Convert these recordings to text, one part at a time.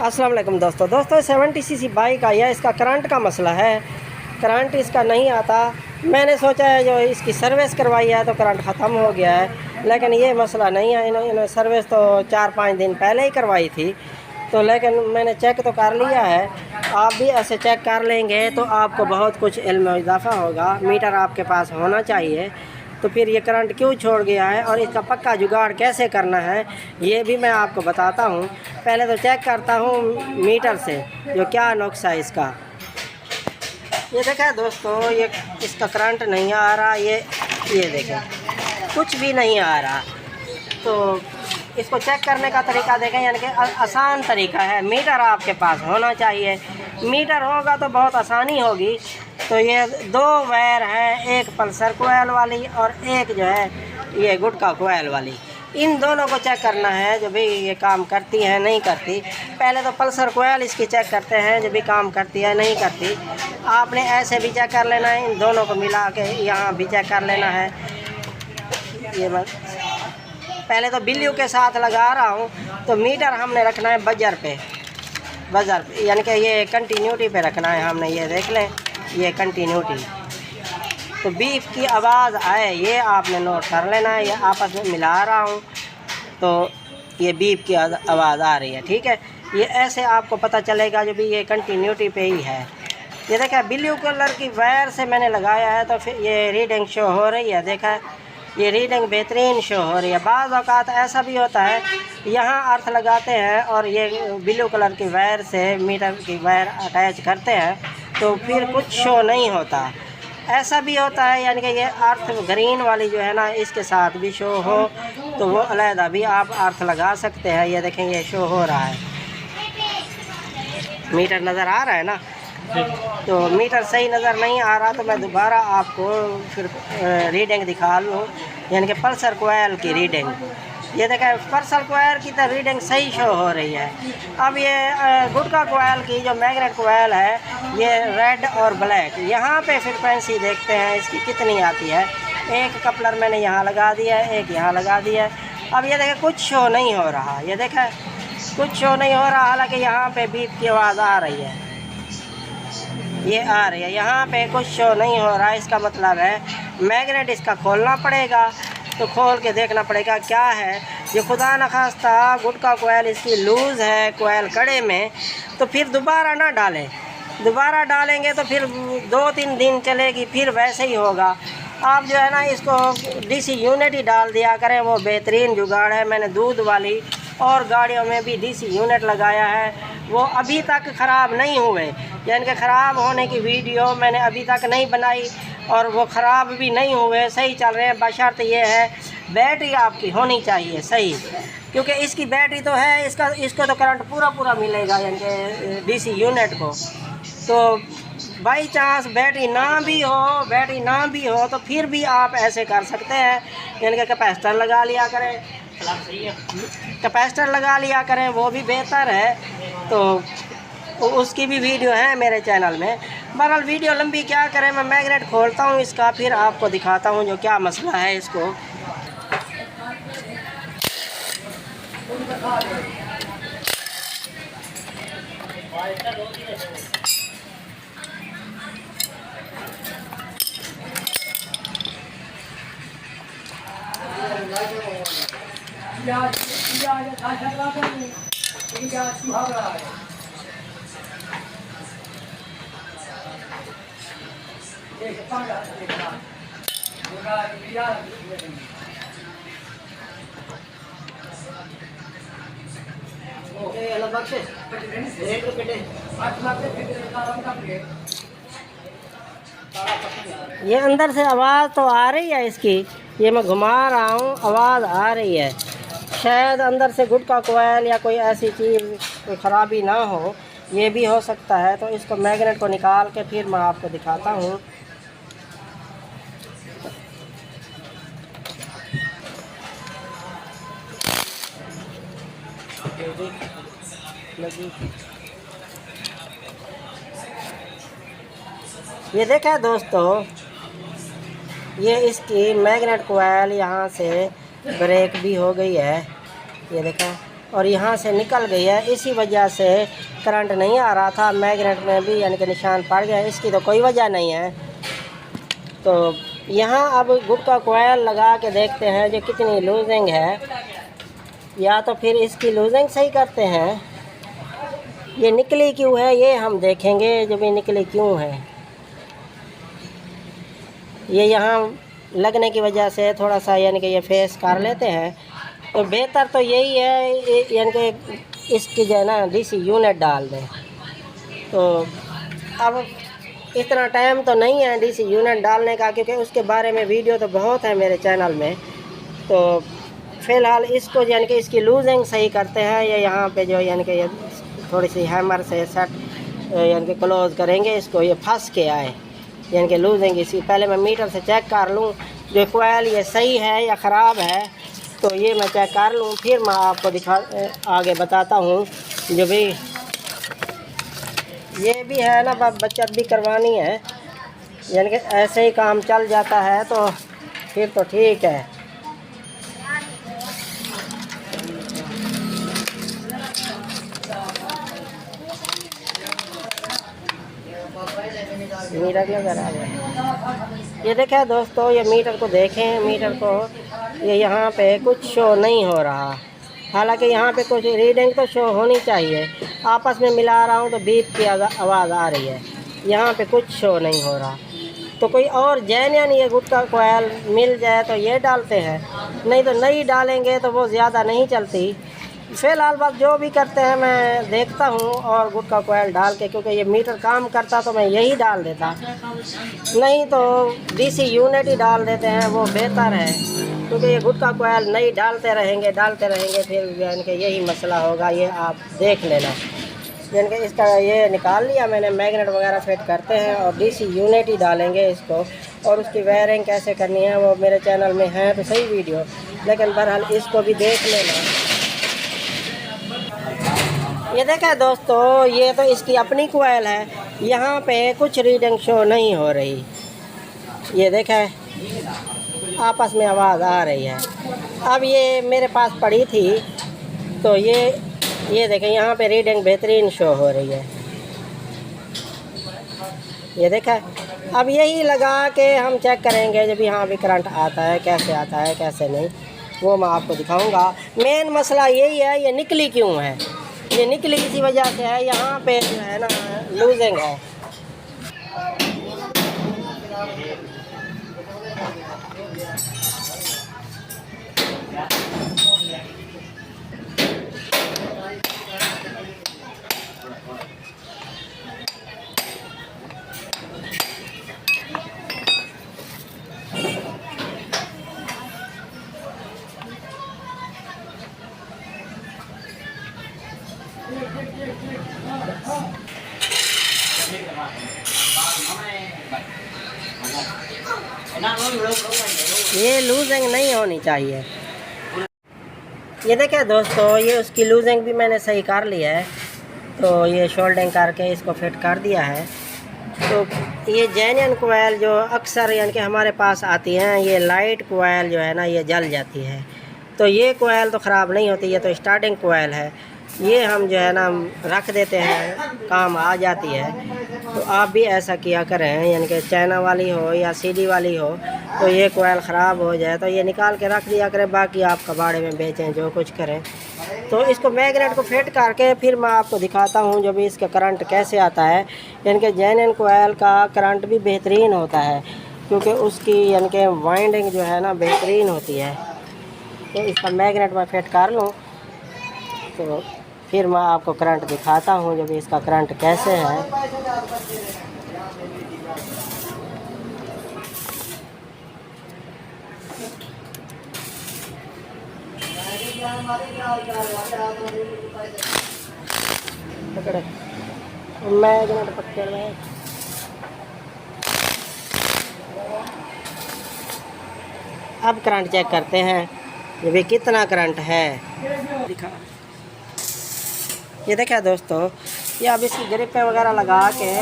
अस्सलाम वालेकुम दोस्तों 70 सीसी बाइक आई है। इसका करंट का मसला है, करंट इसका नहीं आता। मैंने सोचा है जो इसकी सर्विस करवाई है तो करंट ख़त्म हो गया है, लेकिन ये मसला नहीं है। इन्होंने सर्विस तो 4-5 दिन पहले ही करवाई थी, तो लेकिन मैंने चेक तो कर लिया है। आप भी ऐसे चेक कर लेंगे तो आपको बहुत कुछ इल्म में इजाफ़ा होगा। मीटर आपके पास होना चाहिए। तो फिर ये करंट क्यों छोड़ गया है और इसका पक्का जुगाड़ कैसे करना है ये भी मैं आपको बताता हूँ। पहले तो चेक करता हूँ मीटर से जो क्या नुक्स है इसका। ये देखें दोस्तों, ये इसका करंट नहीं आ रहा। ये देखें, कुछ भी नहीं आ रहा। तो इसको चेक करने का तरीका देखें, यानी कि आसान तरीका है। मीटर आपके पास होना चाहिए। मीटर होगा तो बहुत आसानी होगी। तो ये 2 वायर हैं, एक पल्सर कोयल वाली और एक जो है ये गुटका कोयल वाली। इन दोनों को चेक करना है जो भी ये काम करती है नहीं करती। पहले तो पल्सर कोयल इसकी चेक करते हैं जो भी काम करती है नहीं करती। आपने ऐसे भी चेक कर लेना है, इन दोनों को मिला के यहाँ भी चेक कर लेना है। ये बस पहले तो बिल्लियों के साथ लगा रहा हूँ। तो मीटर हमने रखना है बजर पे, यानी कि ये कंटिन्यूटी पे रखना है हमने। ये देख लें, ये कंटिन्यूटी। तो बीप की आवाज़ आए ये आपने नोट कर लेना है। ये आपस में मिला रहा हूँ तो ये बीप की आवाज़ आ रही है, ठीक है। ये ऐसे आपको पता चलेगा जो भी ये कंटिन्यूटी पे ही है। ये देखा ब्लू कलर की वायर से मैंने लगाया है तो फिर ये रीडिंग शो हो रही है। देखा, ये रीडिंग बेहतरीन शो हो रही है। बाज़ औक़ात ऐसा भी होता है, यहाँ अर्थ लगाते हैं और ये ब्लू कलर की वायर से मीटर की वायर अटैच करते हैं तो फिर कुछ शो नहीं होता। ऐसा भी होता है, यानी कि ये अर्थ ग्रीन वाली जो है ना इसके साथ भी शो हो तो वो अलहदा भी आप अर्थ लगा सकते हैं। ये देखें, ये शो हो रहा है, मीटर नज़र आ रहा है ना। तो मीटर सही नज़र नहीं आ रहा तो मैं दोबारा आपको फिर रीडिंग दिखा लूँ, यानी कि पल्सर कोयल की रीडिंग। ये देखें, पल्सर कोयल की तो रीडिंग सही शो हो रही है। अब ये गुटका कोयल की जो मैग्नेट कोयल है, ये रेड और ब्लैक, यहाँ पे फ्रिक्वेंसी देखते हैं इसकी कितनी आती है। एक कपलर मैंने यहाँ लगा दिया है, एक यहाँ लगा दिया है। अब ये देखें, कुछ शो नहीं हो रहा। ये देखें, कुछ शो नहीं हो रहा, हालांकि यहाँ पे बीप की आवाज़ आ रही है। ये आ रही है, यहाँ पे कुछ शो नहीं हो रहा। इसका मतलब है मैग्नेट इसका खोलना पड़ेगा। तो खोल के देखना पड़ेगा क्या है। ये खुदा न खास्ता गुटका कोयल इसकी लूज़ है कोयल कड़े में, तो फिर दोबारा ना डालें। दोबारा डालेंगे तो फिर 2-3 दिन चलेगी, फिर वैसे ही होगा। आप जो है ना इसको डीसी यूनिट ही डाल दिया करें, वो बेहतरीन जुगाड़ है। मैंने दूध वाली और गाड़ियों में भी डीसी यूनिट लगाया है, वो अभी तक ख़राब नहीं हुए। यानी कि ख़राब होने की वीडियो मैंने अभी तक नहीं बनाई और वो ख़राब भी नहीं हुए, सही चल रहे हैं। बशर्त ये है बैटरी आपकी होनी चाहिए सही, क्योंकि इसकी बैटरी तो है, इसको तो करंट पूरा मिलेगा, यानी कि डीसी यूनिट को। तो बाई चांस बैटरी ना भी हो तो फिर भी आप ऐसे कर सकते हैं, यानी कि कैपेसिटर लगा लिया करें। कैपेसिटर लगा लिया करें, वो भी बेहतर है। तो उसकी भी वीडियो है मेरे चैनल में। बहरहाल वीडियो लंबी क्या करें, मैं मैग्नेट खोलता हूँ इसका, फिर आपको दिखाता हूँ जो क्या मसला है इसको। ये अंदर से आवाज़ तो आ रही है इसकी, ये मैं घुमा रहा हूँ, आवाज़ आ रही है। शायद अंदर से गुटका कोयल या कोई ऐसी चीज़ कोई ख़राबी ना हो, ये भी हो सकता है। तो इसको मैग्नेट को निकाल के फिर मैं आपको दिखाता हूँ। ये देखा दोस्तों, ये इसकी मैग्नेट कोयल यहाँ से ब्रेक भी हो गई है। ये देखा, और यहाँ से निकल गई है, इसी वजह से करंट नहीं आ रहा था। मैग्नेट में भी यानी कि निशान पड़ गया, इसकी तो कोई वजह नहीं है। तो यहाँ अब गुटका कोयल लगा के देखते हैं जो कितनी लूजिंग है, या तो फिर इसकी लूजिंग सही करते हैं। ये निकली क्यों है ये हम देखेंगे, जब ये निकली क्यों है। ये यहाँ लगने की वजह से थोड़ा सा यानी कि ये फेस कर लेते हैं। तो बेहतर तो यही है यानी कि इसकी जो है ना डीसी यूनिट डाल दें। तो अब इतना टाइम तो नहीं है डीसी यूनिट डालने का, क्योंकि उसके बारे में वीडियो तो बहुत है मेरे चैनल में। तो फ़िलहाल इसको यानी कि इसकी लूजिंग सही करते हैं। ये यहाँ पे जो यानी कि ये थोड़ी सी हैमर से सेट यानी कि क्लोज़ करेंगे इसको, ये फंस के आए यानी कि लूजिंग इसी। पहले मैं मीटर से चेक कर लूँ जो कोयल ये सही है या ख़राब है, तो ये मैं चेक कर लूँ, फिर मैं आपको आगे बताता हूँ। जो भी ये भी है ना बचत भी करवानी है, यानी कि ऐसे ही काम चल जाता है तो फिर तो ठीक है। मीटर क्यों करा है? ये देखें दोस्तों, ये मीटर को देखें, मीटर को ये यहाँ पे कुछ शो नहीं हो रहा। हालांकि यहाँ पे कुछ रीडिंग तो शो होनी चाहिए। आपस में मिला रहा हूँ तो बीप की आवाज़ आ रही है, यहाँ पे कुछ शो नहीं हो रहा। तो कोई और जेन्युइन ये गुटका कोयल मिल जाए तो ये डालते हैं, नहीं तो नहीं डालेंगे तो वो ज़्यादा नहीं चलती। फ़िलहाल बात जो भी करते हैं मैं देखता हूँ और गुटका कोयल डाल के, क्योंकि ये मीटर काम करता तो मैं यही डाल देता, नहीं तो डीसी यूनिट ही डाल देते हैं, वो बेहतर है। क्योंकि ये गुटका कोयल नहीं डालते रहेंगे फिर यानी कि यही मसला होगा। ये आप देख लेना, यानी कि इसका ये निकाल लिया मैंने, मैग्नेट वगैरह फिट करते हैं और डीसी यूनिट ही डालेंगे इसको। और उसकी वायरिंग कैसे करनी है वो मेरे चैनल में है तो सही वीडियो, लेकिन बहरहाल इसको भी देख लेना। ये देखें दोस्तों, ये तो इसकी अपनी कोयल है, यहाँ पे कुछ रीडिंग शो नहीं हो रही। ये देखें आपस में आवाज़ आ रही है। अब ये मेरे पास पड़ी थी तो ये देखें यहाँ पे रीडिंग बेहतरीन शो हो रही है। ये देखें, अब यही लगा के हम चेक करेंगे जब यहाँ भी करंट आता है, कैसे आता है कैसे नहीं, वो मैं आपको दिखाऊंगा। मेन मसला यही है, ये निकली क्यों है। ये निकली इसी वजह से है, यहाँ पे जो है ना लूजिंग है। ये लूजिंग नहीं होनी चाहिए। ये देखें दोस्तों, ये उसकी लूजिंग भी मैंने सही कर लिया है। तो ये शोल्डिंग करके इसको फिट कर दिया है। तो ये जेन्युइन कोयल जो अक्सर यानी कि हमारे पास आती हैं, ये लाइट कोयल जो है ना ये जल जाती है। तो ये कोयल तो ख़राब नहीं होती, ये तो स्टार्टिंग कोयल है, ये हम जो है ना रख देते हैं, काम आ जाती है। तो आप भी ऐसा किया करें, यानी कि चाइना वाली हो या सीडी वाली हो, तो ये कोयल ख़राब हो जाए तो ये निकाल के रख दिया करें, बाकी आप कबाड़े में बेचें जो कुछ करें। तो इसको मैग्नेट को फिट करके फिर मैं आपको दिखाता हूँ जो भी इसका करंट कैसे आता है। यानी कि जेन्युइन कोयल का करंट भी बेहतरीन होता है, क्योंकि उसकी यानी कि वाइंडिंग जो है ना बेहतरीन होती है। तो इसका मैग्नेट मैं फिट कर लूँ तो फिर मैं आपको करंट दिखाता हूँ जो भी इसका करंट कैसे है। पकड़े मैग्नेट पकड़ में अब करंट चेक करते हैं ये भी कितना करंट है। दिखा, ये देखा दोस्तों, ये अब इसकी ग्रिप वगैरह लगा के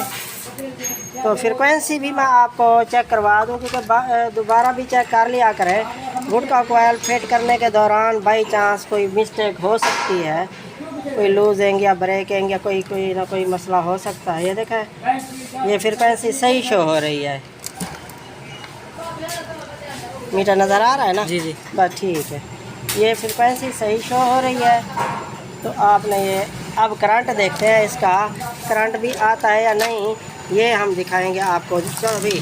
तो फ्रिक्वेंसी भी मैं आपको चेक करवा दूँ, क्योंकि दोबारा भी चेक कर लिया करें। गुड का कोयल फिट करने के दौरान बाई चांस कोई मिस्टेक हो सकती है, कोई लूजेंगे या ब्रेकेंगे या कोई ना कोई मसला हो सकता है। ये देखें, ये फ्रीक्वेंसी सही शो हो रही है। मीटर नज़र आ रहा है ना? जी जी, बस ठीक है। ये फ्रीक्वेंसी सही शो हो रही है। तो आपने ये अब करंट देखते हैं, इसका करंट भी आता है या नहीं, ये हम दिखाएंगे आपको। चलो भी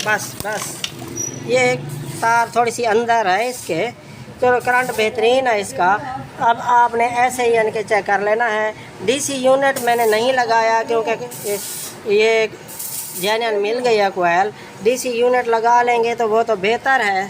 बस ये एक तार थोड़ी सी अंदर है इसके। चलो करंट बेहतरीन है इसका। अब आपने ऐसे ही यानी कि चेक कर लेना है। डीसी यूनिट मैंने नहीं लगाया क्योंकि ये जेन्युइन मिल गई है कोयल। डीसी यूनिट लगा लेंगे तो वो तो बेहतर है।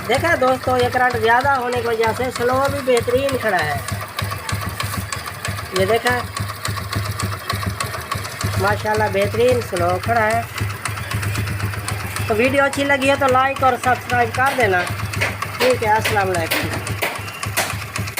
देखा दोस्तों, ये करंट ज़्यादा होने की वजह से स्लो भी बेहतरीन खड़ा है। ये देखा, माशाल्लाह बेहतरीन स्लो खड़ा है। तो वीडियो अच्छी लगी है तो लाइक और सब्सक्राइब कर देना। ठीक है, अस्सलाम वालेकुम।